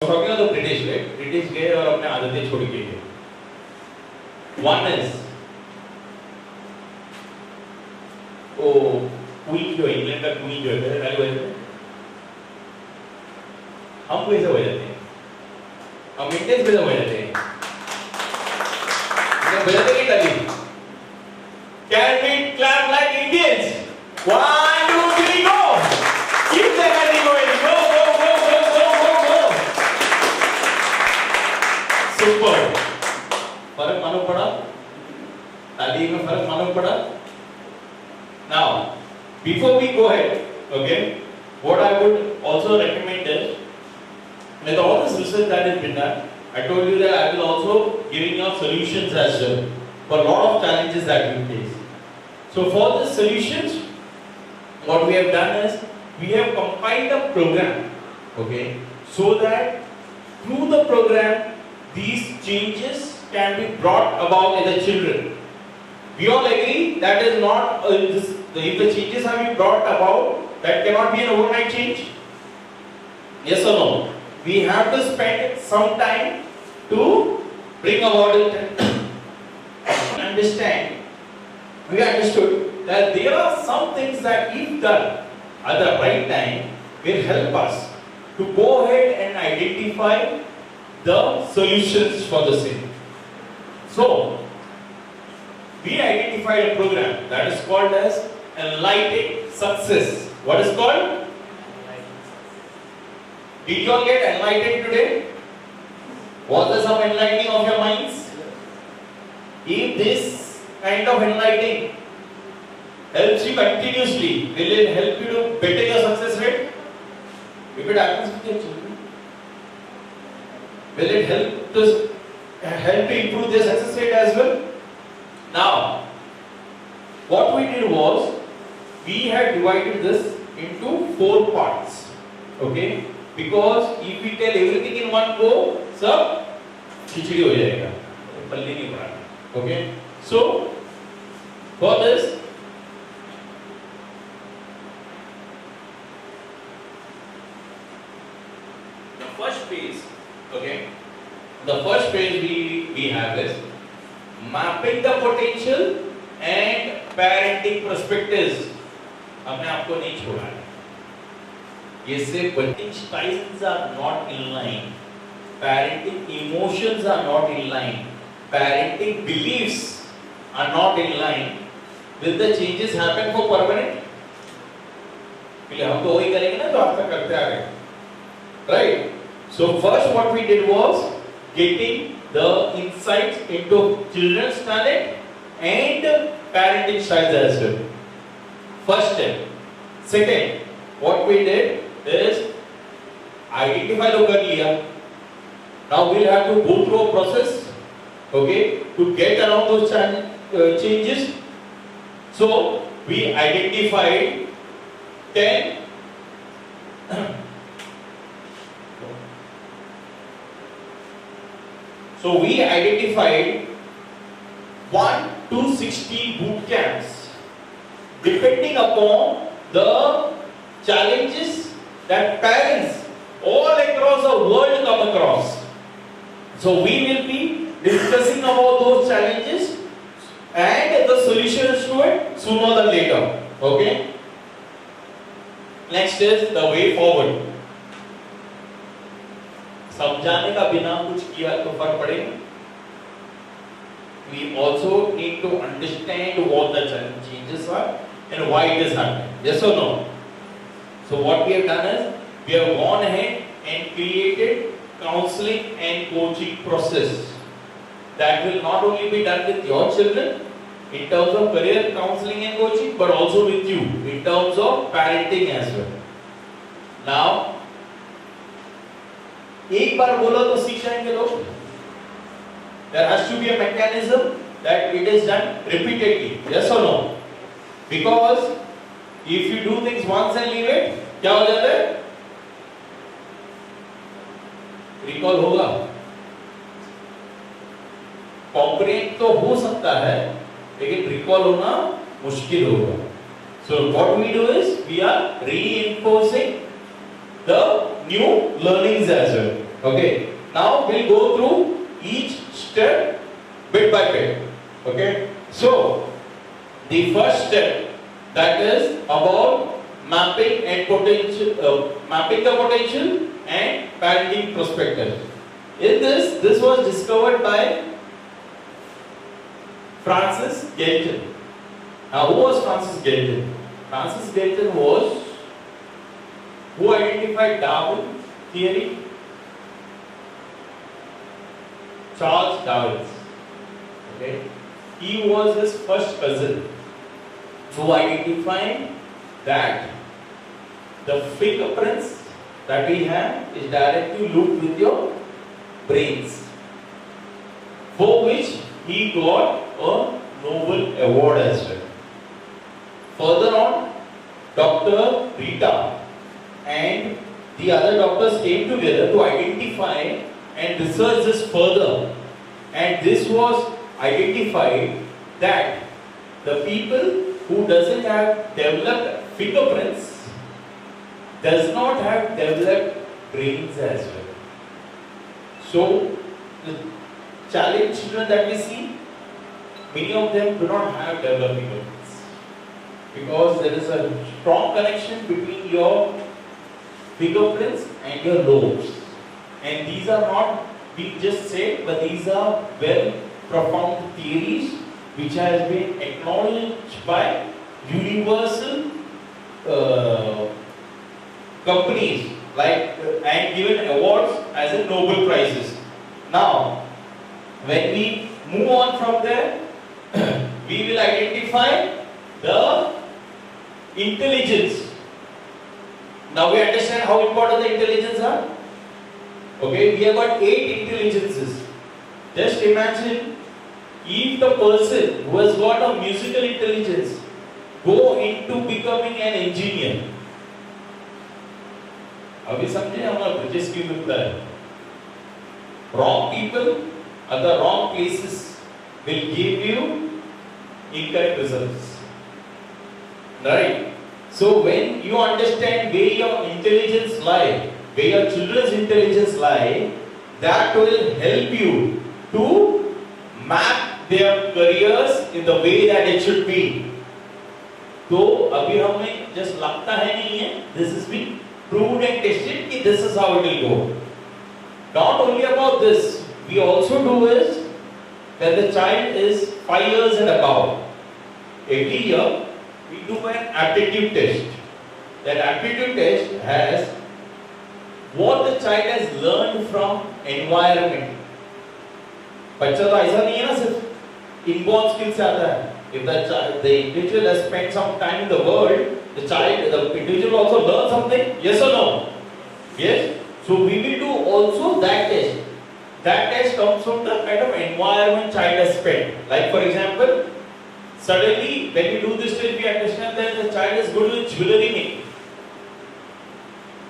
talking about the British, right? British गए और अपने आदतें छोड़ के गए. One is वो क्वीन जो इंग्लैंड का क्वीन जो है रानी वजह हम कैसे हो जाते हैं? हम इंडियंस कैसे हो जाते हैं? इन्हें बजाते नहीं लगी. Can we clap like Indians? 1, 2, 3, go! Keep the energy going. Go, go, go, go, go, go, go. Super. फर्क मालूम पड़ा? तालीम में फर्क मालूम पड़ा? Now, before we go ahead, okay, what I would also recommend is, with all this research that has been done, I told you that I will also giving you solutions as well for a lot of challenges that we face. So for the solutions, what we have done is we have compiled a program, okay, so that through the program these changes can be brought about in the children. We all agree that is not if the changes have been brought about, that cannot be an overnight change. Yes or no? We have to spend some time to bring about it. We understood that there are some things that if done at the right time will help us to go ahead and identify the solutions for the same. So, we identified a program that is called as Enlightened Success. What is called? Did you all get enlightened today? Was there some enlightening of your minds? If this kind of enlightening helps you continuously, will it help you to better your success rate? If it happens with your children, will it help to improve their success rate as well? Now, what we did was, we had divided this into 4 parts, okay? Because if we tell everything in one go, सब खिचड़ी हो जाएगा, पल्ले नहीं पड़ा, okay? So, for this, the first phase, okay? The first phase we have is mapping the potential and parenting perspectives. हमने आपको नहीं छोड़ा है. ये सिर्फ parenting styles are not in line, parenting emotions are not in line, parenting beliefs are not in line. Will the changes happen for permanent? इसलिए हम तो वही करेंगे ना जो आप तक करते आ गए, right? So first what we did was getting the insights into children's talent and parenting styles as well. First step. Second, what we did is identify the कर लिया. Now we'll have to go through a process, okay, to get around those changes. So we identified 10 So we identified 1 to 60 boot camps, depending upon the challenges that parents all across the world come across. So we will be discussing about those challenges and the solutions to it sooner than later. Okay? Next is the way forward. समझाने का बिना कुछ किया तो फर्क पड़ेगा. We also need to understand what the changes are and why it is happening. Yes or no? So what we have done is we have gone ahead and created counseling and coaching process that will not only be done with your children in terms of career counseling and coaching, but also with you in terms of parenting as well. Now, एक बार बोलो तो सीख जाएंगे लोग. There has to be a mechanism that it is done repeatedly. Yes or no? Because if you do things once and leave it, क्या हो जाता है? Recall होगा. Comprehend तो हो सकता है, लेकिन recall होना मुश्किल होगा. So what we do is we are reinforcing the new learnings as well. Okay. Now we'll go through each step bit by bit. Okay. So the first step, that is about mapping and mapping the potential and parenting perspective. In this was discovered by Francis Galton. Now, who was Francis Galton? Francis Galton was who identified Darwin theory? Charles Darwin. Okay, he was his first cousin to identify that the fingerprints that we have is directly looped with your brains, for which he got a Nobel Award as well. Further on, Dr. Rita and the other doctors came together to identify and research this further, and this was identified that the people who doesn't have developed fingerprints does not have developed brains as well. So the challenged children that we see, many of them do not have developed fingerprints, because there is a strong connection between your fingerprints and your lobes. And these are not being just said, but these are well profound theories which has been acknowledged by universal companies and given awards as in Nobel Prizes. Now, when we move on from there, we will identify the intelligence. Now we understand how important the intelligence are. Okay, we have got 8 intelligences. Just imagine if the person who has got a musical intelligence go into becoming an engineer. अभी समझे हमारा British की मिलता है. Wrong people at the wrong places will give you incorrect results. Right? So when you understand where your intelligence lie, where your children's intelligence lie, that will help you to map their careers in the way that it should be. तो अभी हमें just लगता है नहीं है, this has been proved and tested कि this is how it will go. Not only about this, we also do is when the child is 5 years and above, every year we do an aptitude test. That aptitude test has what the child has learned from environment. बच्चा तो ऐसा नहीं है ना सिर्फ inborn skills से आता है. If the individual has spent some time in the world, the individual also learn something. Yes or no? Yes. So we will do also that test. That test comes from the kind of environment child has spent. Like for example, suddenly when we do this test, we understand that the child is good with jewelry making.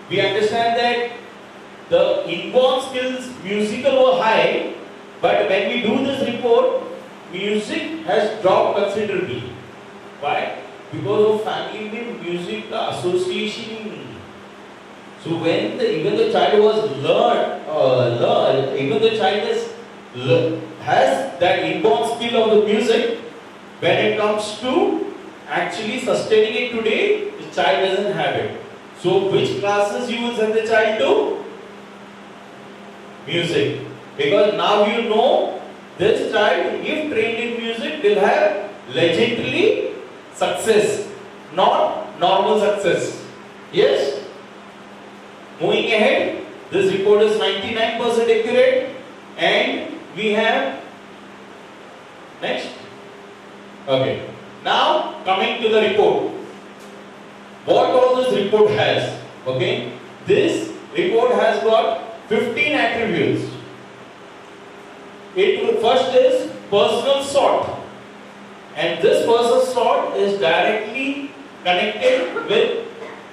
We understand that the inborn skills musical were high, but when we do this report, music has dropped considerably. Why? Because of family with music association. So when even the child was even the child has that inborn skill of the music, when it comes to actually sustaining it today, the child doesn't have it. So which classes you will send the child to? Music. Because now you know this child, if trained in music, will have legendary success, not normal success. Yes? Moving ahead, this report is 99% accurate, and we have next. Okay. Now coming to the report. What all this report has? Okay. This report has got 15 attributes. First is personal sort, and this personal sort is directly connected with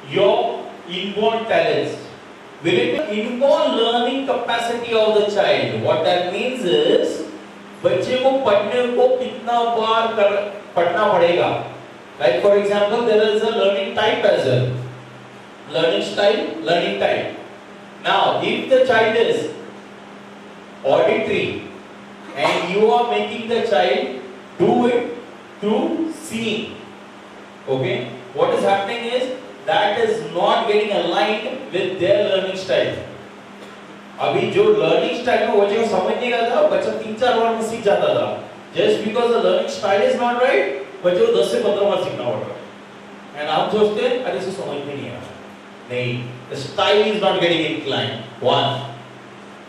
your inborn talents. Will it be inborn learning capacity of the child? What that means is बच्चे को पढ़ने को कितना बार पढ़ना पड़ेगा. Like for example, there is a learning type as well. Learning style, learning type. Now, if the child is auditory, and you are making the child do it through seeing. Okay, what is happening is that is not getting aligned with their learning style. अभी जो learning style में बच्चे को समझ नहीं आता, बच्चा 3-4 बार में सीख जाता था. Just because the learning style is not right, बच्चे को 10 से 15 बार सीखना पड़ रहा है. And आप सोचते हैं अरे इसे समझ में नहीं आ रहा. नहीं, the style is not getting inclined. One.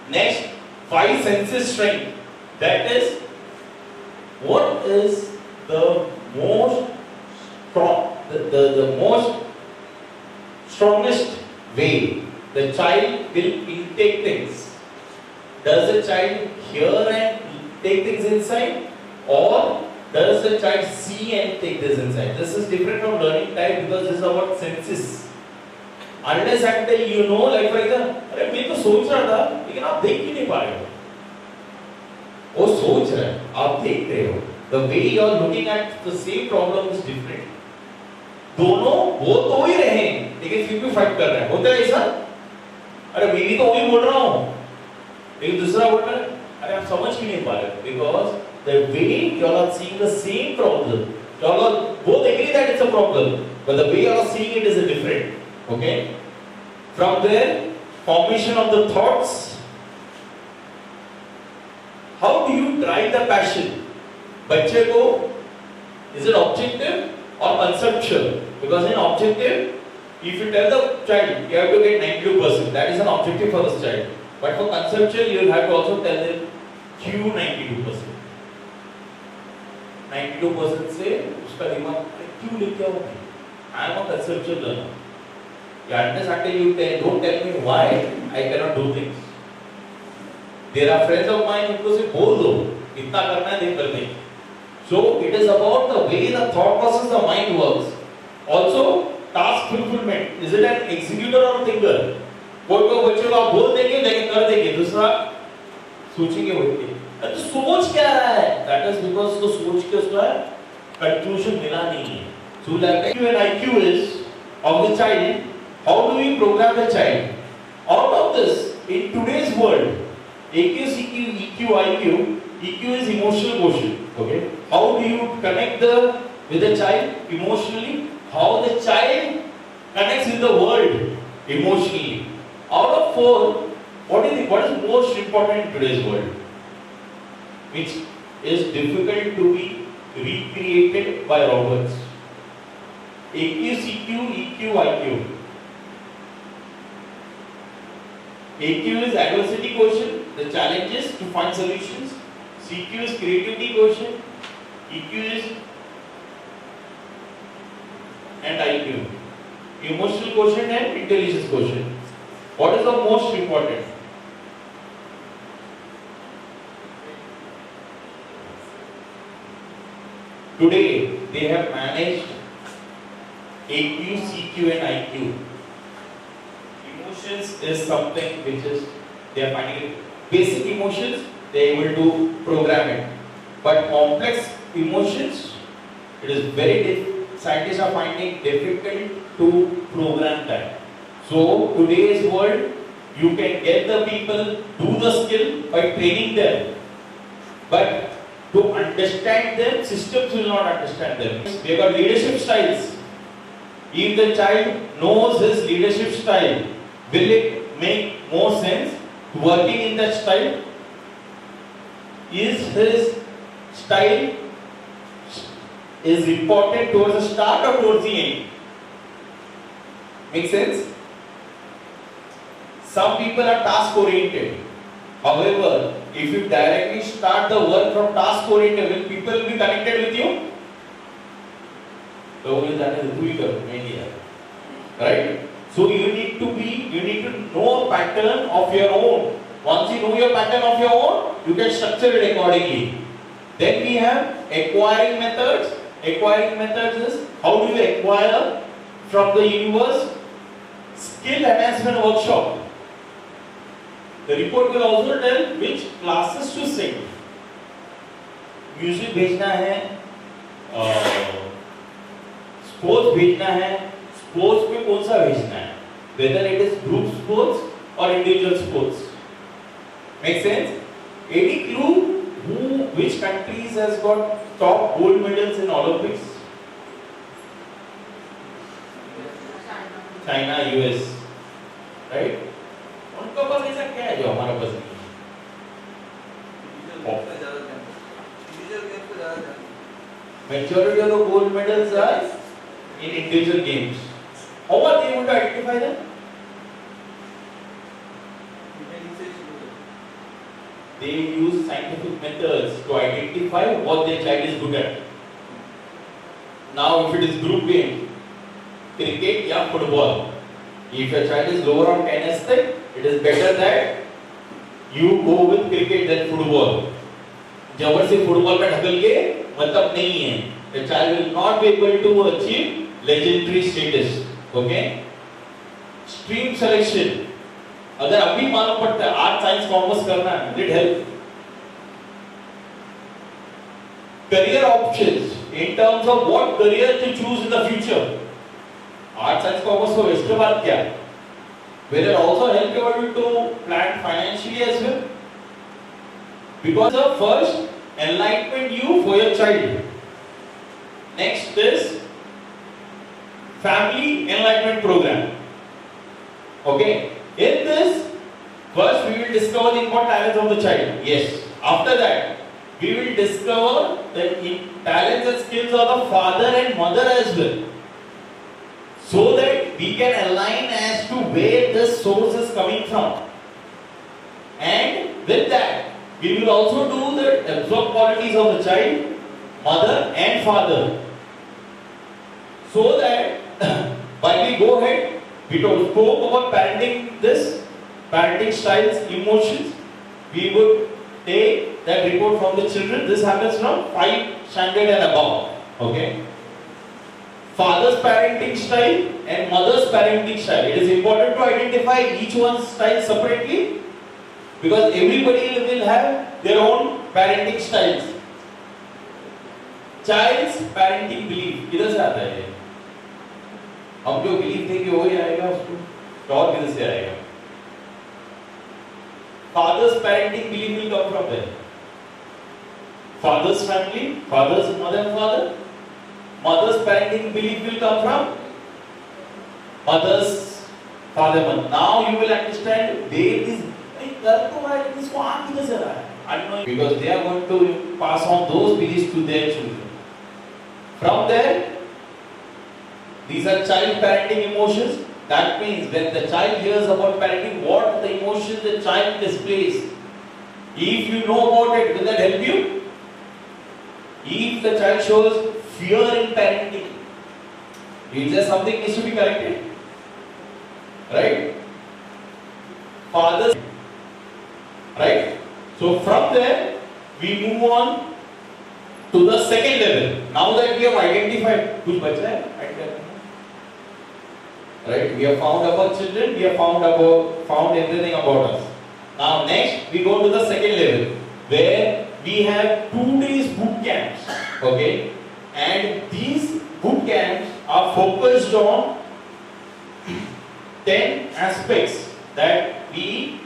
Next, 5 senses strength. That is, what is the most strong, the most strongest way the child will intake things? Does the child hear and take things inside, or does the child see and take this inside? This is different from learning type because this is about senses. Unless until you know, like for example, अरे मैं तो सोच रहा था, लेकिन आप देख ही नहीं पा रहे हो. वो सोच रहा है, आप देख रहे हो. The way you are looking at the same problem is different. दोनों वो तो ही रहे हैं, लेकिन फिर भी फाइट कर रहे हैं. होता है ऐसा? अरे मैं भी तो वही बोल रहा हूँ, लेकिन दूसरा बोल रहा है, अरे आप समझ ही नहीं पा रहे हो. Because the way you are seeing the same problem, you all both agree that it's a problem, but the way you are seeing it is a different. Okay? From there, formation of the thoughts. How do you drive the passion? बच्चे को, is it objective or conceptual? Because in objective, if you tell the child you have to get 92%, that is an objective for this child. But for conceptual, you will have to also tell them Q 92%. 92% से उसका दिमाग क्यों लेके आओ? I am a conceptual learner. You understand? You don't tell me why I cannot do things. There are friends of mine उनको से बोल दो इतना करना है देख कर नहीं. So it is about the way the thought process, the mind works. Also task fulfillment. Is it an executor or a thinker? कोई को बच्चों को आप बोल देंगे लेकिन कर देंगे. दूसरा सोचेंगे बोलेंगे. तो सोच क्या रहा है? That is because तो सोच के उसका conclusion मिला नहीं है. So like IQ and IQ is of the child. How do we program the child? Out of this, in today's world, AQ, CQ, EQ, IQ, EQ is emotional quotient. Okay? How do you connect with the child emotionally? How the child connects with the world emotionally? Out of 4, what is most important in today's world? Which is difficult to be recreated by robots? AQ, CQ, EQ, IQ. AQ is adversity quotient, the challenges to find solutions. CQ is creativity quotient. EQ is and IQ. Emotional quotient and intelligence quotient. What is the most important? Today they have managed AQ, CQ and IQ. Emotions is something which is they are finding it. Basic emotions they are able to program it, but complex emotions it is very scientists are finding difficult to program that. So today's world you can get the people do the skill by training them, but to understand them systems will not understand them. We have got leadership styles. If the child knows his leadership style, will it make more sense working in that style? Is his style is important towards the start or towards the end? Make sense? Some people are task oriented. However, if you directly start the work from task oriented, will people be connected with you? Right? So you need to know a pattern of your own. Once you know your pattern of your own, you can structure it accordingly. Then we have acquiring methods. Acquiring methods is how do you acquire from the universe? Skill enhancement workshop. The report will also tell which classes to sing. Music भेजना है, sports भेजना है, sports में कौन सा भेजना है? Whether it is group sports or individual sports. Make sense? Any clue which countries has got top gold medals in Olympics? China, US, right? उनका पास ऐसा क्या है जो हमारा पास नहीं है? Majority of the gold medals are in individual games. How are they able to identify them? They use scientific methods to identify what their child is good at. Now, if it is group game, cricket or football, if your child is lower on tennis, it is better that you go with cricket than football. जबरदस्ती football में ढकल के मतलब नहीं है. The child will not be able to achieve legendary status. Okay? Stream selection. अगर अभी मालूम पड़ता है आर्ट साइंस कॉमर्स करना है, will it help? Career options in terms of what career to choose in the future. Arts and commerce को इसके बाद क्या? Will it also help you able to plan financially as well? Because the first enlightenment you for your child. Next is family enlightenment program. Okay. In this, first we will discover the important talents of the child. Yes. After that, we will discover the talents and skills of the father and mother as well, so that we can align as to where the source is coming from. And with that, we will also do the absorb qualities of the child, mother and father, so that while we go ahead, we spoke about parenting styles, emotions, we would take that report from the children. This happens from 5 standard and above. Okay. Father's parenting style and mother's parenting style. It is important to identify each one's style separately, because everybody will have their own parenting styles. Child's parenting belief किधर से आता है? हम जो belief देंगे वही आएगा उसको, और किधर से आएगा? Father's parenting belief will come from there. Father's family, father's mother and father. Mother's parenting belief will come from mother's father. Now you will understand there is because they are going to pass on those beliefs to their children. From there, these are child parenting emotions. That means when the child hears about parenting, what the emotions the child displays. If you know about it, will that help you? If the child shows fear in parenting, is there something needs to be corrected? Right? Fathers, right? So from there, we move on to the second level. Now that we have identified, कुछ बचा है? Right? We have found about children, we have found everything about us. Now next, we go to the second level, where we have 2 days boot camps. Okay? And these boot camps are focused on 10 aspects that we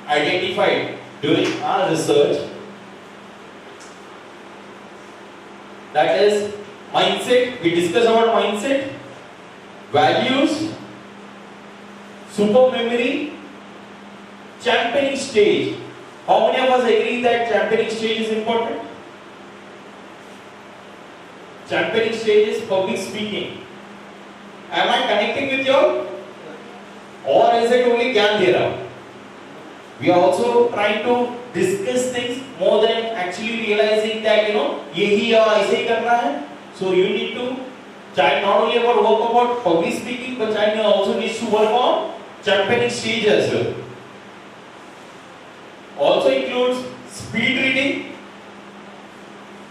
identified during our research. That is mindset. We discussed about mindset, values, super memory, championing stage. How many of us agree that championing stage is important? Championing stage is public speaking. Am I connecting with you all? Or is it only gyan de raha? We are also trying to discuss things more than actually realizing that yehi aise hi karna hai. So you need to child not only about work about public speaking, but child also needs to work on championing stage as well. Also includes speed reading.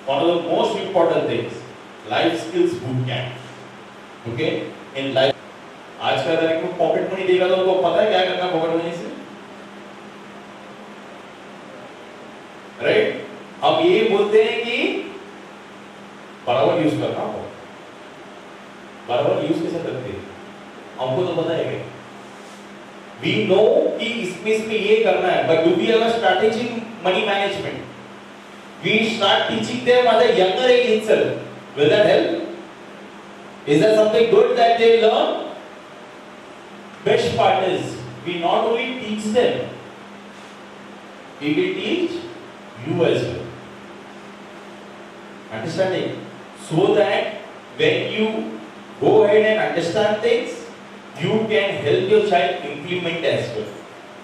One of the most important things, life skills boot camp. Okay? In life, आज का तारीख में pocket money देगा तो उनको पता है क्या करना पॉकेट मनी से, राइट? हम ये बोलते हैं कि बराबर यूज करना होगा, बराबर यूज कैसे करते हैं हमको तो पता है क्या, We know कि इसमें ये करना है, but do we have a strategic money management? We start teaching them at a younger age itself. Will that help? Is that something good that they learn? Best part is we not only teach them, we will teach you as well. Understanding? So that when you go ahead and understand things, you can help your child implement as well.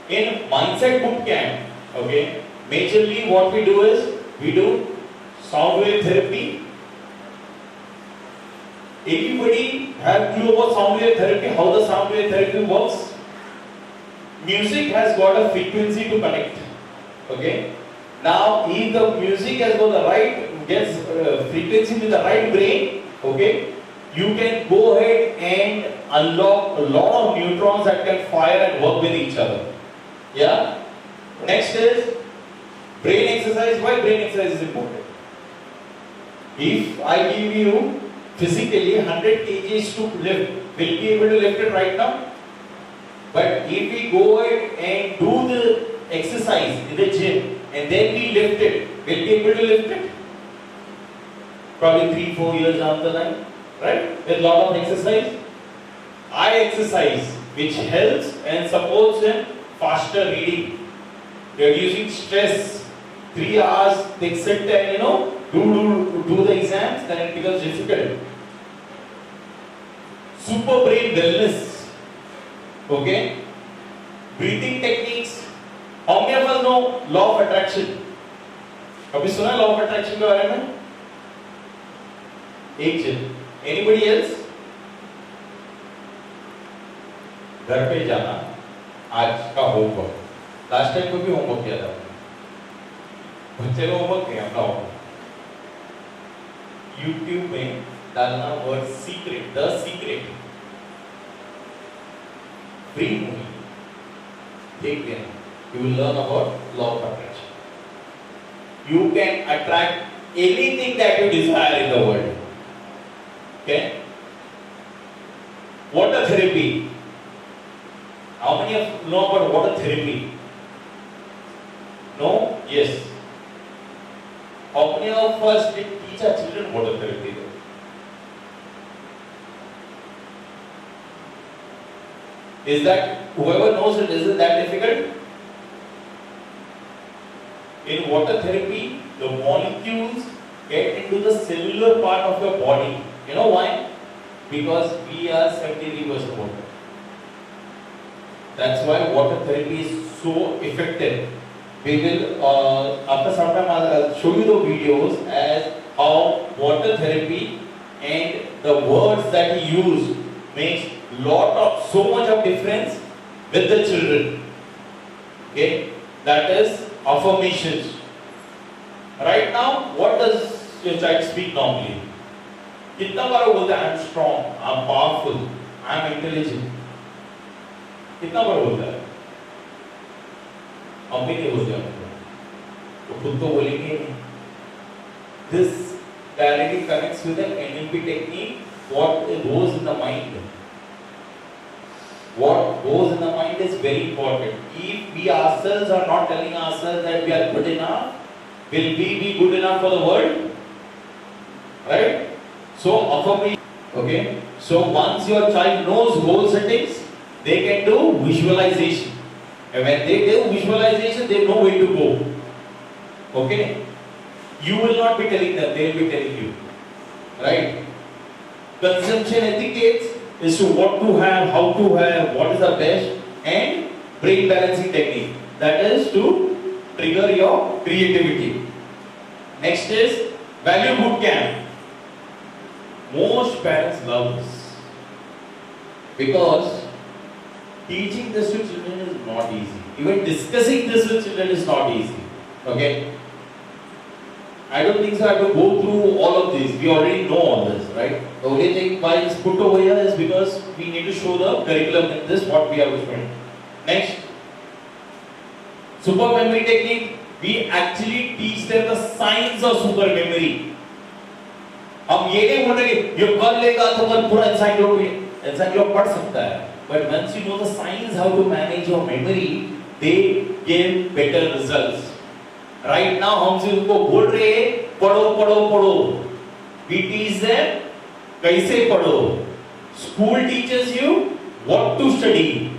In mindset boot camp, okay, majorly what we do is we do sound wave therapy. Anybody have clue about sound wave therapy? How the sound wave therapy works? Music has got a frequency to connect. Okay. Now, if the music has got the right frequency with the right brain, okay, you can go ahead and unlock a lot of neutrons that can fire and work with each other. Yeah. Next is brain exercise. Why brain exercise is important? If I give you physically 100 kgs to lift, will you be able to lift it right now? But if we go ahead and do the exercise in the gym and then we lift it, will you be able to lift it? Probably 3-4 years down the line, right? With a lot of exercise. Eye exercise, which helps and supports in faster reading, reducing stress. 3 hours they sit and do the exams, then it becomes difficult. Super brain wellness. Okay? Breathing techniques. How many of us know law of attraction? कभी सुना law of attraction के बारे में? एक जन. Anybody else? घर पे जाना. आज का होमवर्क. लास्ट टाइम को भी होमवर्क किया था. बच्चे लोग होमवर्क किया अपना होमवर्क. YouTube में डालना word secret, the secret. Free movie. Take them. You will learn about law of attraction. You can attract anything that you desire in the world. Okay? Water therapy. How many of you know about water therapy? No? Yes. How many of us did teach our children water therapy? Is that whoever knows it, is it that difficult? In water therapy, the molecules get into the cellular part of your body. You know why? Because we are 73% water. That's why water therapy is so effective. We will, after some time, I'll show you the videos as how water therapy and the words that he used makes so much of difference with the children. Okay, that is affirmations. Right now, what does your child speak normally? कितना बार वो बोलता है I'm strong, I'm powerful, I'm intelligent. कितना बार बोलता है? हम भी नहीं बोलते हैं. तो खुद तो बोलेंगे नहीं. This directly connects with the NLP technique. What goes in the mind? What goes in the mind is very important. If we ourselves are not telling ourselves that we are good enough, will we be good enough for the world? Right? So affirmation. Okay. So once your child knows goal settings, they can do visualization. And when they do visualization, they know where to go. Okay. You will not be telling them; they will be telling you. Right? Consumption etiquettes is to what to have, how to have, what is the best, and brain balancing technique. That is to trigger your creativity. Next is value boot camp. Most parents love this because teaching this to children is not easy. Even discussing this with children is not easy. Okay? I don't think so I have to go through all of these. We already know all this, right? The only thing why it's put over here is because we need to show the curriculum in this, what we have to show. Next, super memory technique. We actually teach them the science of super memory. हम ये नहीं बोल रहे कि ये कर लेगा तो कल पूरा एंसाइक्लोपीडिया पढ़ सकता है. but once you know the science how to manage your memory, they give better results. Right now हम उनको बोल रहे हैं पढ़ो पढ़ो पढ़ो. We teach them कैसे पढ़ो. School teaches you what to study.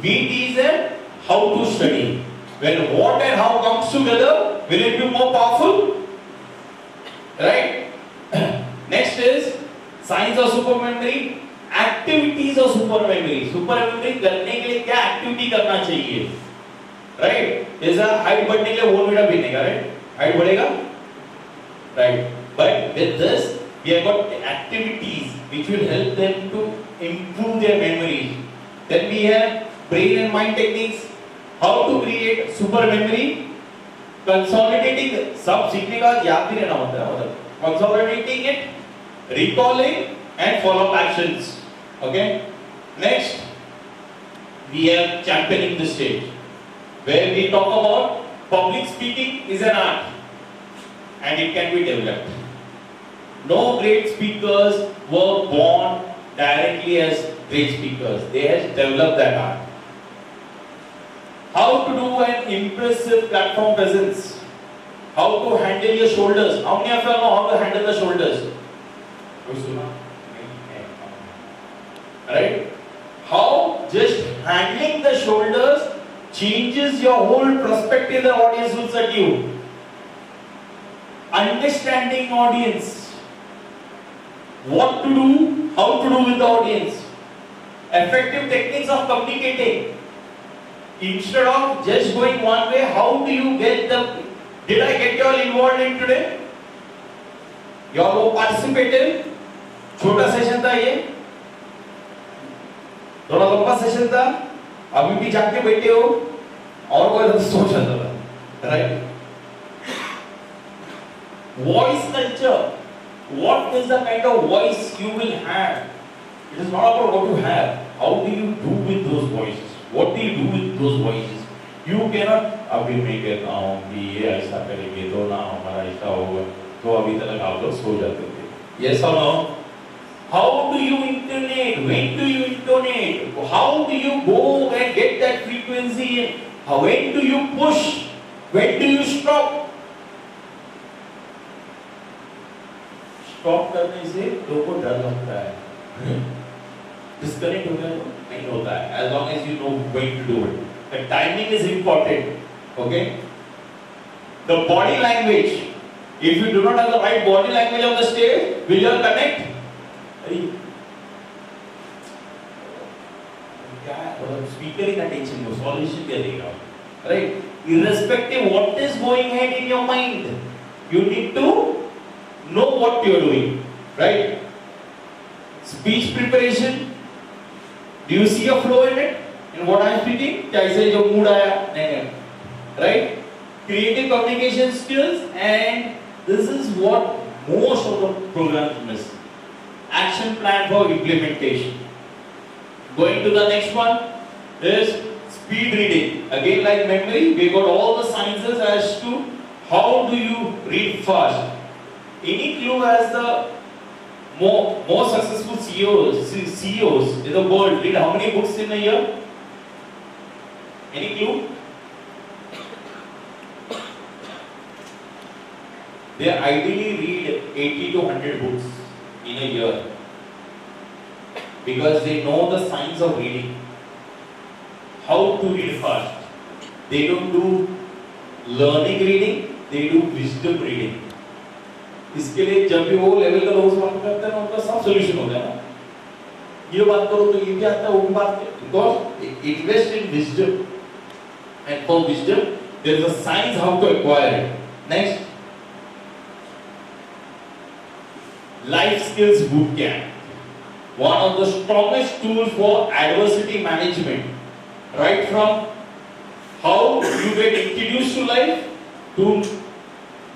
We teach them how to study. When what and how comes together, will it be more powerful? Right? Next is science of super memory, activities of super memory. Super memory करने के लिए क्या activity करना चाहिए? Right? जैसा height बढ़ने के लिए वो मीठा पीने का, right? Height बढ़ेगा? Right? But with this, we have got activities which will help them to improve their memory. Then we have brain and mind techniques. How to create super memory? Consolidating सब सीखने का याद भी रहना होता है मतलब. Consolidating it, recalling and follow up actions. Okay. Next, we have championing the stage, where we talk about public speaking is an art, and it can be developed. No great speakers were born directly as great speakers. They have developed that art. How to do an impressive platform presence. How to handle your shoulders. How many of you know how to handle the shoulders? Right? How just handling the shoulders changes your whole perspective the audience looks at you. Understanding audience. What to do, how to do with the audience. Effective techniques of communicating. Instead of just going one way, how do you get the... Did I get you all involved in today? You all participated? छोटा session था ये, थोड़ा लंबा session था, अभी भी जाके बैठे हो और कोई तो सोच रहा था, right? Voice culture. What is the kind of voice you will have? It is not about what you have. How do you do with those voices? What do you do with those voices? You cannot अभी मैं कहता हूँ कि ये ऐसा करेंगे तो ना हमारा ऐसा होगा, तो अभी तक आप लोग सो जाते थे. Yes or no? How do you intonate? When do you intonate? How do you go and get that frequency in? When do you push? When do you stop? Stop करने से लोगों को डर लगता है. Disconnect हो गया तो नहीं होता है. As long as you know when to do it. The timing is important. Okay? The body language. If you do not have the right body language on the stage, will you connect? Speaker in attention, no solution क्या देगा? Right? Irrespective what is going ahead in your mind, you need to know what you are doing. Right? Speech preparation. Do you see a flow in it? In what I am speaking? कैसे जो mood आया? नहीं. Right? Creative communication skills, and this is what most of the programs miss. Action plan for implementation. Going to the next one is speed reading. Again, like memory, we got all the sciences as to how do you read fast. Any clue as the more successful CEOs in the world read how many books in a year? Any clue? They ideally read 80 to 100 books in a year because they know the science of reading. How to read fast. They don't do learning reading, they do wisdom reading. इसके लिए जब भी वो level का लोग बात करते हैं ना उनका सब सॉल्यूशन होता है ना. ये बात करो तो ये भी आता है वो भी बात करो. Because invest in wisdom, and for wisdom there is a science how to acquire it. Next, life skills boot camp. One of the strongest tools for adversity management. Right from how you get introduced to life to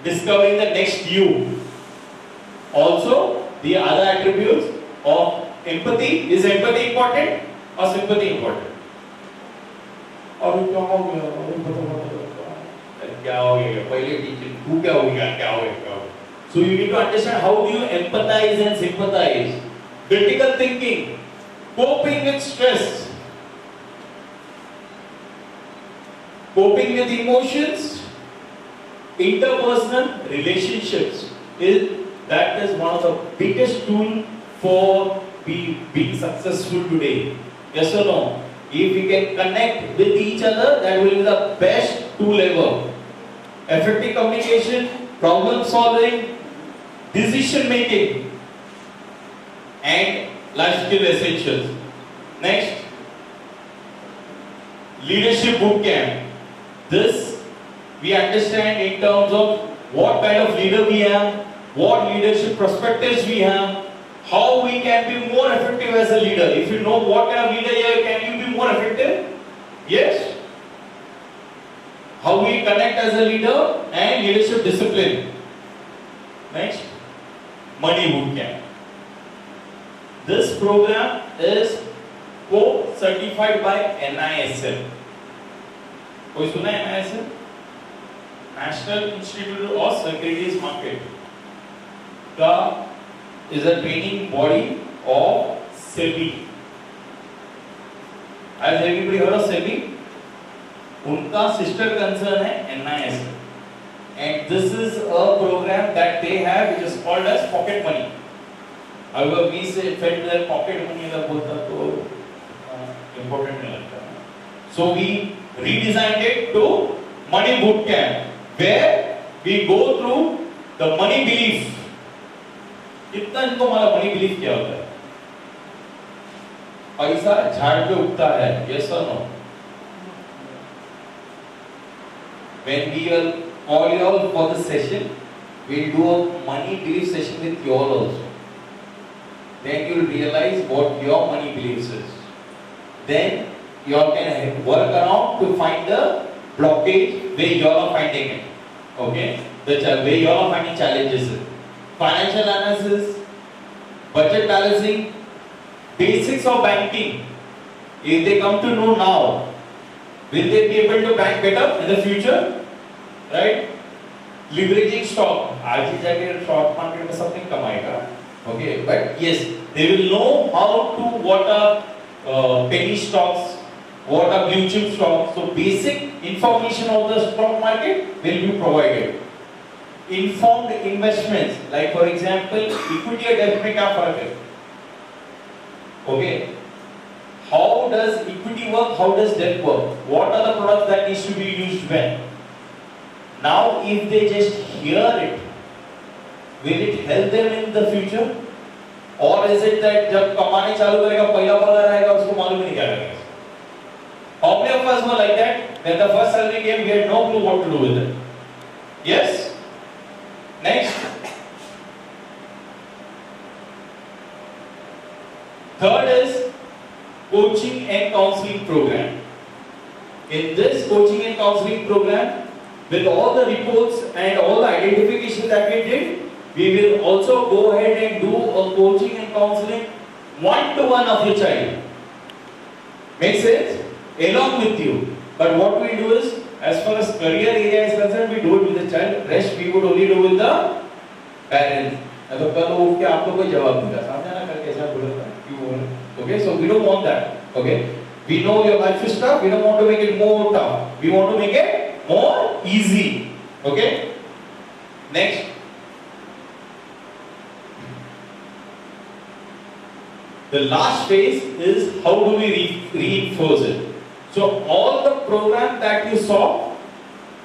discovering the next you. Also, the other attributes of empathy. Is empathy important or sympathy important? So you need to understand how do you empathize and sympathize. Critical thinking, coping with stress. coping with emotions, interpersonal relationships that is one of the biggest tool for being successful today. Yes or no? If we can connect with each other, that will be the best tool ever. Effective communication, problem solving, decision making, and life skill essentials. Next, leadership boot camp. This we understand in terms of what kind of leader we have, what leadership perspectives we have, how we can be more effective as a leader. If you know what kind of leader you are, can you be more effective? Yes. How we connect as a leader and leadership discipline. Next, money boot camp. This program is co-certified by NISL. कोई सुना है NISL? National Institute of Securities Market का is a training body of SEBI. Has everybody heard of SEBI? उनका sister concern है NISL, and this is a program that they have which is called as pocket money. However, we say felt that pocket money अगर बोलता तो important नहीं लगता. So we redesigned it to money boot camp, where we go through the money belief. कितना इनको हमारा money belief क्या होता है? पैसा झाड़ पे उगता है, yes or no? When we will call you all for the session, we'll do a money belief session with you all also. Then you will realize what your money beliefs is. Then you all can work around to find the blockage where you all are finding it. Okay? Where you all are finding challenges. Financial analysis, budget balancing, basics of banking. If they come to know now, will they be able to bank better in the future? Right? Leveraging stock. आज ही जाके stock market में something कमाएगा. Okay, but yes, they will know how to what are penny stocks, what are blue chip stocks. So basic information of the stock market will be provided. Informed investments, like for example, equity और debt में क्या फर्क है? Okay, how does equity work? How does debt work? What are the products that needs to be used when? Now, if they just hear it, will it help them in the future? Or is it that जब कमाने चालू करेगा पहला पगार आएगा उसको मालूम नहीं क्या करेगा? How many of us were like that? When the first salary came, we had no clue what to do with it. Yes. Next. Third is coaching and counseling program. In this coaching and counseling program, with all the reports and all the identification that we did, we will also go ahead and do a coaching and counseling one-to-one of your child. Make sense? Along with you. But what we do is, as far as career area is concerned, we do it with the child. Rest we would only do with the parents. तो कल उठ के आपको कोई जवाब देगा, समझा ना कल कैसा बोला था, क्यों बोला? Okay, so we don't want that. Okay, we know your life is tough. We don't want to make it more tough. We want to make it more easy. Okay. Next. The last phase is how do we reinforce it. So all the program that you saw,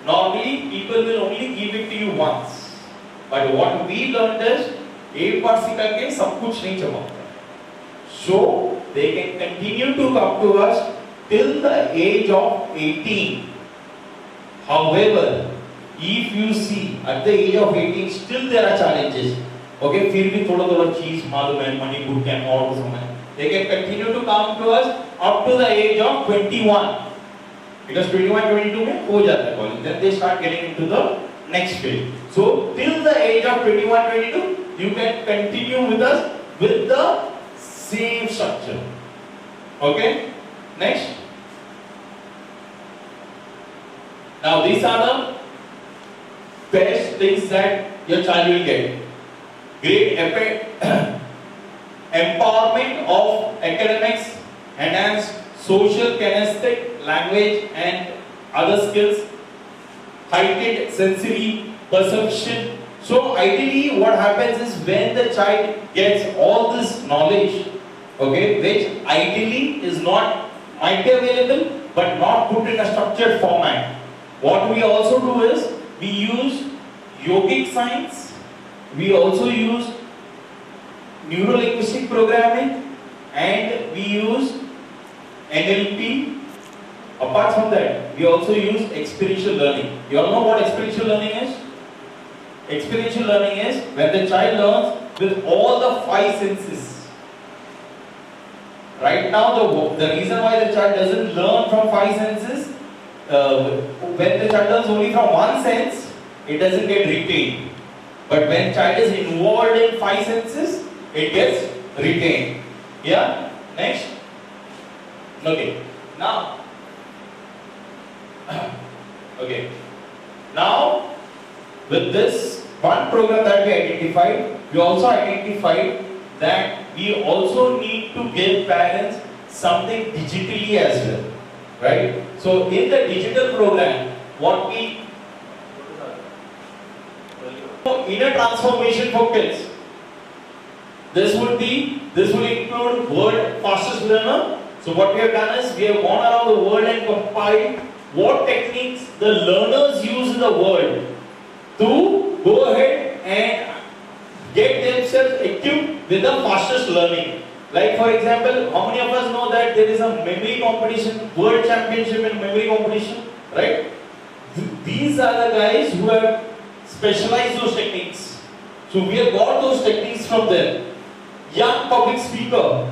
normally people will only give it to you once. But what we learned is, एक बार सीखा के सब कुछ नहीं चमकता. So they can continue to come to us till the age of 18. However, if you see at the age of 18, still there are challenges. Okay, फिर भी थोड़ा चीज मालूम है, money boot camp और कुछ समझ. They can continue to come to us up to the age of 21. Because 21, 22 में हो जाता है college. Then they start getting into the next phase. So till the age of 21, 22, you can continue with us with the same structure. Okay? Next. Now these are the best things that your child will get. Great empowerment of academics, enhanced social kinesthetic language and other skills, heightened sensory perception. So ideally what happens is when the child gets all this knowledge, okay, which ideally is not, might be available but not put in a structured format, what we also do is we use yogic science, we also use neuro-linguistic programming, and we use NLP. Apart from that, we also use experiential learning. You all know what experiential learning is? Experiential learning is when the child learns with all the 5 senses. Right now, the reason why the child doesn't learn from 5 senses, when the child learns only from 1 sense, it doesn't get retained. But when child is involved in 5 senses, it gets retained. Yeah? Next. Okay. Now. Okay. Now, with this one program that we identified, we also identified that we also need to give parents something digitally as well. Right? So, in the digital program, what we inner transformation for kids. This will include world fastest learner. So what we have done is we have gone around the world and compiled what techniques the learners use in the world to go ahead and get themselves equipped with the fastest learning. Like for example, how many of us know that there is a memory competition, world championship in memory competition, right? These are the guys who have specialized those techniques. So we have got those techniques from them. Young public speaker.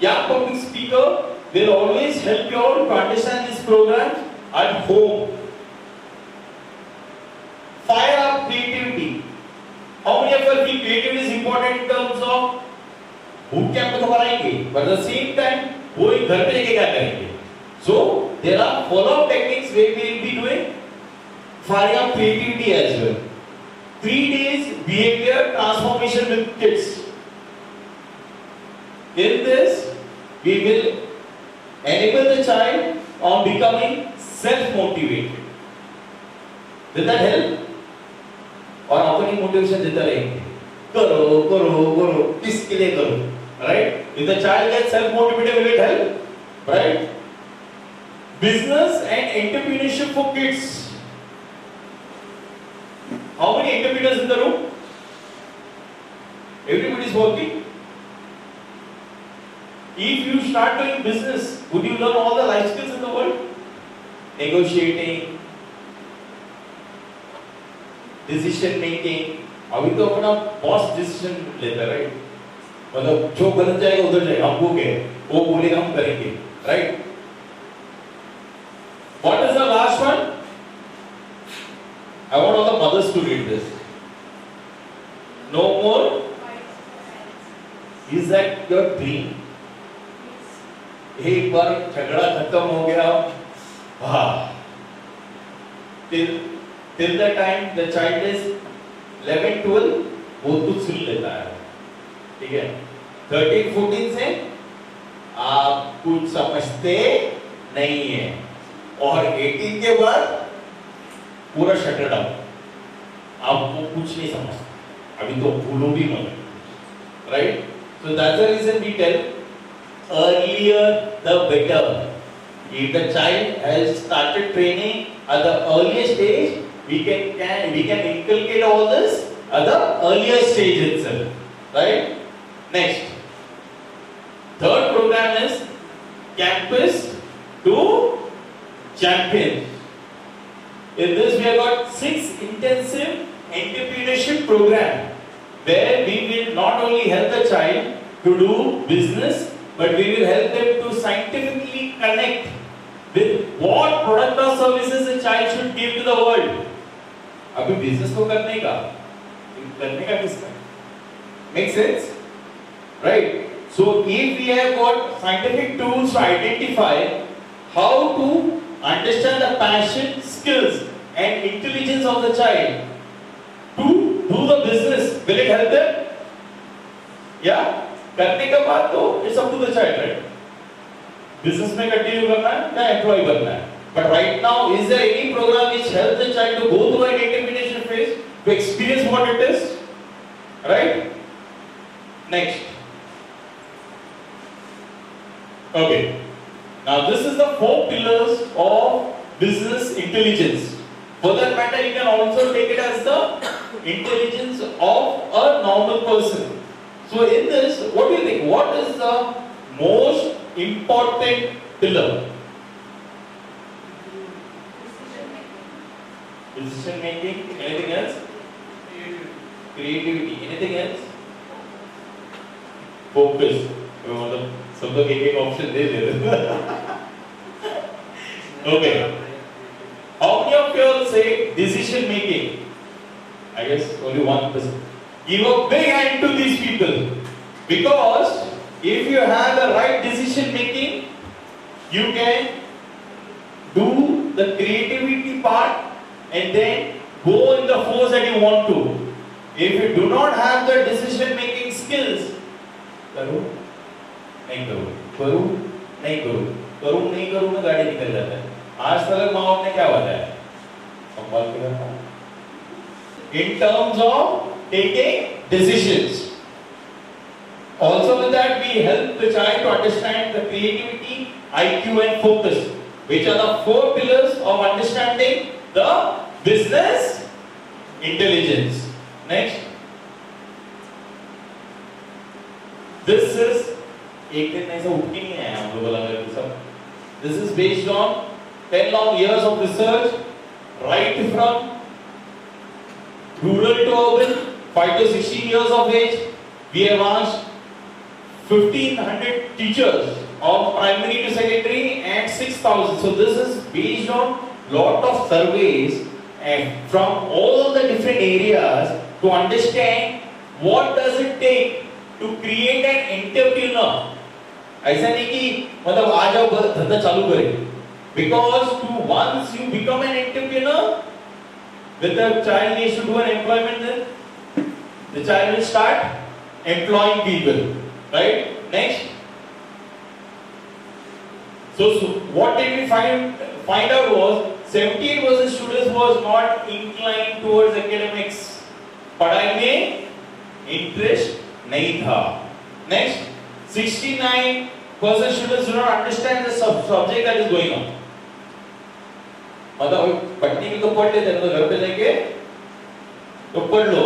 Young public speaker will always help you out to understand this program at home. Fire up creativity. How many of us feel creativity is important in terms of boot camp में तो कराएंगे, but at the same time वो एक घर पे लेके क्या करेंगे? So there are follow-up techniques where we will be doing firing up creativity as well. 3 days behavior transformation with kids. In this, we will enable the child on becoming self-motivated. Will that help? और अपनी motivation देता रहेंगे. करो, करो, करो. किसके लिए करो? Right? If the child gets self-motivated, will it help? Right? Business and entrepreneurship for kids. How many entrepreneurs in the room? Everybody is working. If you start doing business, would you learn all the life skills in the world? Negotiating, decision making. अभी तो अपना boss decision लेता है, right? मतलब जो गलत जाएगा उधर जाएगा, हमको क्या है? वो बोलेगा हम करेंगे, right? What is the last one? I want all the mothers to read this. No more. Is that your dream? एक बार झगड़ा खत्म हो गया, हाँ. Till the time the child is 11, 12, वो कुछ सुन लेता है, ठीक है? 13, 14 से आप कुछ समझते नहीं है, और 18 के बाद पूरा शटर डाउन, आपको कुछ नहीं समझते, अभी तो भूलो भी मत, right? So that's the reason we tell earlier the better. If the child has started training at the earliest stage, we can inculcate all this at the earlier stage itself, right? Next, third program is Campus to Champion. In this we have got 6 intensive entrepreneurship program where we will not only help the child to do business, but we will help them to scientifically connect with what product or services the child should give to the world. अभी business को करने का किसका? Make sense? Right? So if we have got scientific tools to identify how to understand the passion, skills and intelligence of the child to do the business, will it help them? Yeah? करने के बाद तो it's up to the child, right? Business में continue करना है या employee बनना है? But right now, is there any program which helps the child to go through an intermediation phase, to experience what it is? Right? Next. Okay. Now this is the 4 pillars of business intelligence. For that matter, you can also take it as the intelligence of a normal person. So in this, what do you think? What is the most important pillar? Decision making. Anything else? Creativity. Anything else? Focus. सब लोग एक option दे देते Okay. How many of you all say decision making? I guess only 1%. Give a big hand to these people, because if you have the right decision making, you can do the creativity part and then go in the force that you want to. If you do not have the decision making skills, करूँ नहीं करूँ, करूँ नहीं करूँ, करूँ नहीं करूँ में गाड़ी निकल जाता है. आज तक माँ बाप ने क्या बताया? In terms of taking decisions. Also with that, we help the child to understand the creativity, IQ and focus, which are the 4 pillars of understanding the business intelligence. Next. This is एक दिन ऐसा उठ के नहीं आया हम लोग अलग सब. This is based on 10 long years of research, right from rural to urban, 5 to 16 years of age. We have asked 1500 teachers of primary to secondary and 6000. So this is based on lot of surveys and from all the different areas to understand what does it take to create an entrepreneur. ऐसा नहीं कि मतलब आ जाओ धंधा चालू करें. Because to once you become an entrepreneur, with the child needs to do an employment, then the child will start employing people, right? Next. So what did we find out was 78% students was not inclined towards academics. पढ़ाई में interest नहीं था. Next, 69% students do not understand the subject that is going on. मतलब पढ़ने की तो पढ़ लेते हैं, तो घर पे जाके तो पढ़ लो.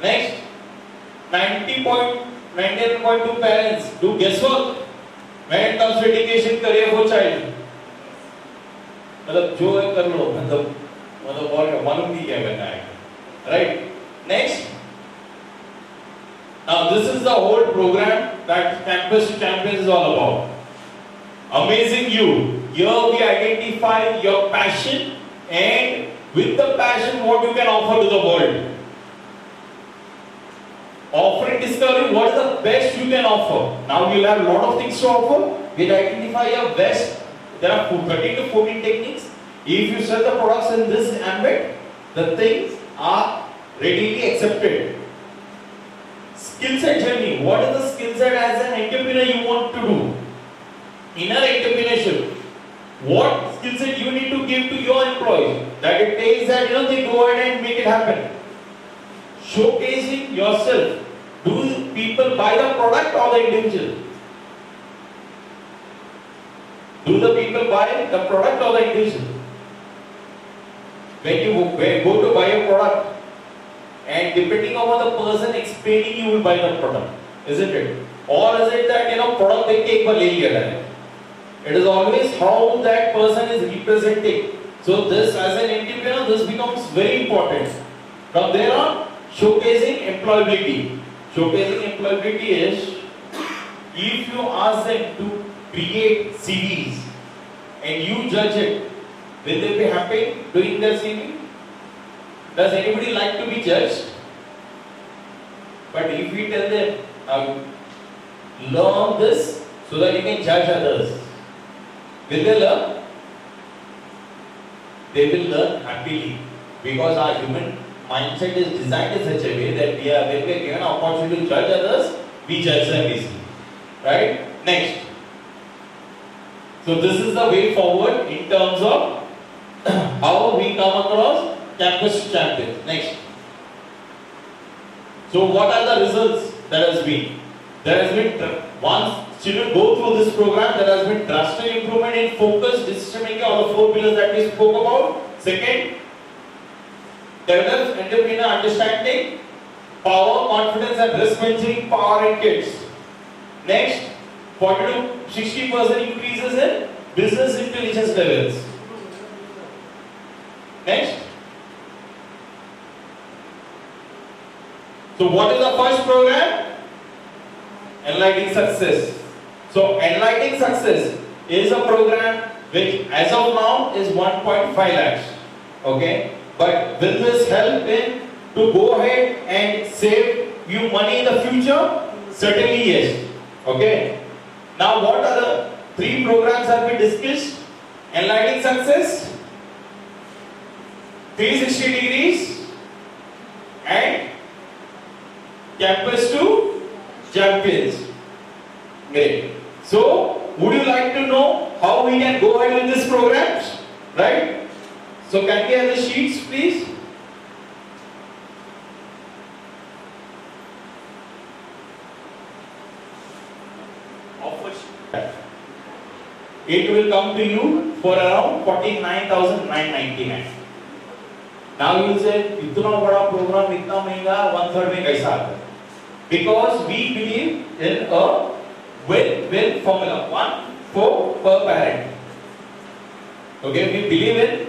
Next, 99.2 parents do guesswork when it comes to education career for child. मतलब जो है कर लो, मतलब और मालूम नहीं क्या करना है, right? Next. Now this is the whole program that Campus to Champions is all about. Amazing You. Here we identify your passion, and with the passion what you can offer to the world. Offering discovery, what is the best you can offer. Now you have a lot of things to offer. We'll identify your best. There are 13 to 14 techniques. If you sell the products in this ambit, the things are readily accepted. Skill set journey. What is the skill set as an entrepreneur you want to do? Inner entrepreneurship. What skill set you need to give to your employees that it takes that they go ahead and make it happen. Showcasing yourself. Do people buy the product or the individual? Do the people buy the product or the individual? When you go to buy a product, and depending on the person explaining, you will buy the product, isn't it? Or is it that product they take for later? It is always how that person is representing. So this, as an entrepreneur, this becomes very important. From there on, showcasing employability. Showcasing employability is, if you ask them to create CVs and you judge it, will they be happy doing their CV? Does anybody like to be judged? But if we tell them, learn this so that you can judge others, will they learn? They will learn happily, because our human mindset is designed in such a way that when we are given an opportunity to judge others, we judge them easily. Right? Next. So this is the way forward in terms of how we come across campus champions. Next. So what are the results that has been? There has been, once students go through this program, there has been drastic improvement in focus, decision making, all the 4 pillars that we spoke about. Second, develops entrepreneur understanding, power, confidence and risk managing power in kids. Next, 40 to 60% increases in business intelligence levels. Next. So what is the first program? Enlightening Success. So Enlightening Success is a program which as of now is 1.5 lakhs. Okay? But will this help in to go ahead and save you money in the future? Certainly yes. Okay? Now what are the 3 programs that we discussed? Enlightening Success, 360 degrees and Campus to Champions. Great. So, would you like to know how we can go ahead with these programs? Right? So, can we have the sheets, please? It will come to you for around 49,999. Now you will say, इतना बड़ा program, इतना महंगा, 1/3 में कैसा आता है? Because we believe in a win-win formula, 1 for per parent. Okay, we believe in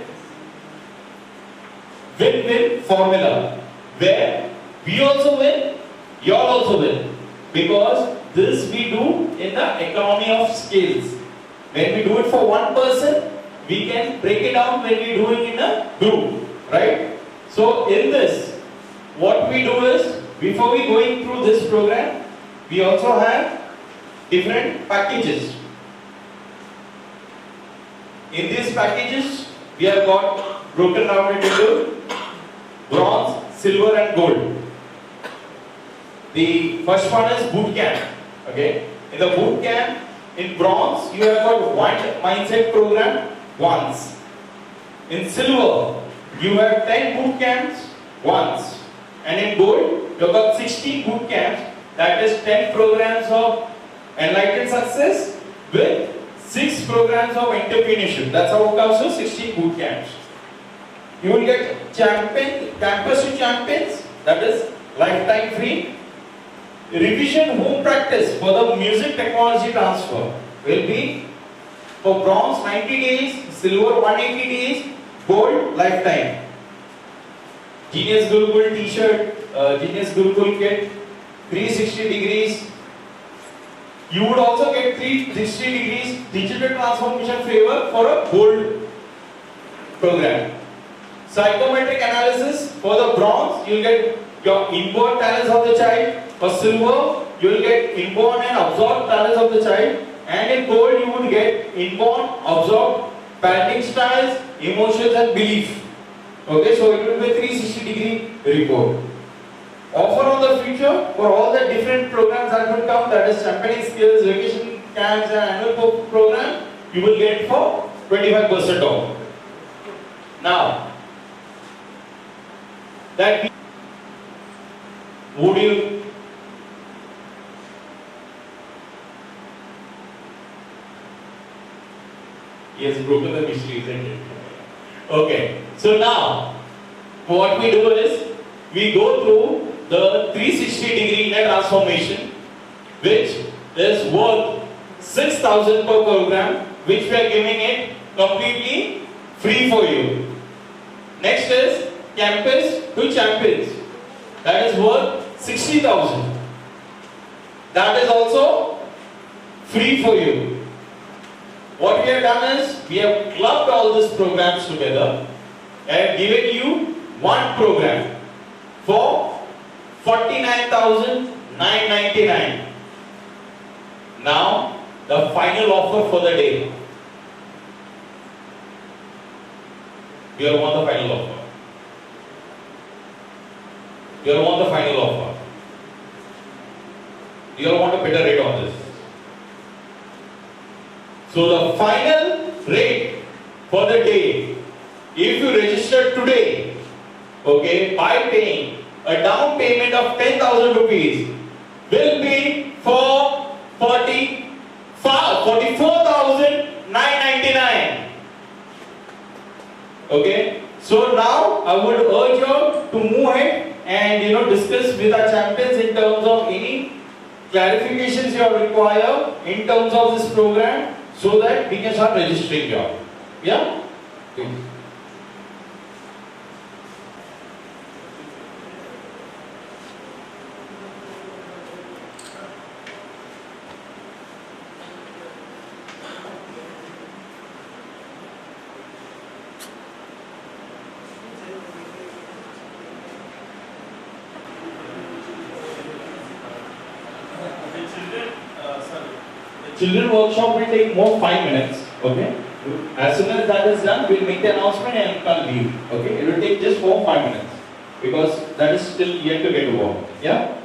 win-win formula where we also win, you also win, because this we do in the economy of scales. When we do it for one person, we can break it down when we do it in a group, right? So in this, what we do is, before we going through this program, we also have different packages. In these packages, we have got broken down into bronze, silver and gold. The first one is boot camp. Okay, in the boot camp, in bronze, you have got one mindset program once. In silver, you have 10 boot camps once. And in gold, you have got 16 boot camps. That is 10 programs of enlightened success with 6 programs of entrepreneurship. That's how it comes to 16 boot camps. You will get campus to champions. That is lifetime free. Revision home practice for the music technology transfer will be for bronze 90 days, silver 180 days, gold lifetime. Genius Gurukul t-shirt, Genius Gurukul kit, 360 degrees. You would also get 360 degrees digital transformation framework for a gold program. Psychometric analysis for the bronze, you will get your inborn talents of the child. For silver, you will get inborn and absorbed talents of the child. And in gold, you would get inborn, absorbed parenting styles, emotions and belief. Okay, so it will be a 360-degree report. Offer on the future for all the different programs that will come, that is championing skills, vacation camps and annual program, you will get for 25% off. Now, that would you he has broken the mystery, isn't it? Okay, so now what we do is we go through the 360-degree net transformation, which is worth 6,000 per program, which we are giving it completely free for you. Next is campus to champions, that is worth 60,000. That is also free for you. What we have done is, we have clubbed all these programs together and given you one program for 49,999. Now, the final offer for the day. You all want the final offer? You all want the final offer? You all want a better rate on this? So the final rate for the day, if you register today, okay, by paying a down payment of 10,000 rupees, will be for 44,999. Okay. So now I would urge you to move ahead and discuss with our champions in terms of any clarifications you require in terms of this program, so that we can start registering you. Yeah? Okay. Children workshop will take more 5 minutes. Okay. As soon as that is done, we'll make the announcement and you can leave. Okay. It will take just 4-5 minutes because that is still yet to get over. Yeah.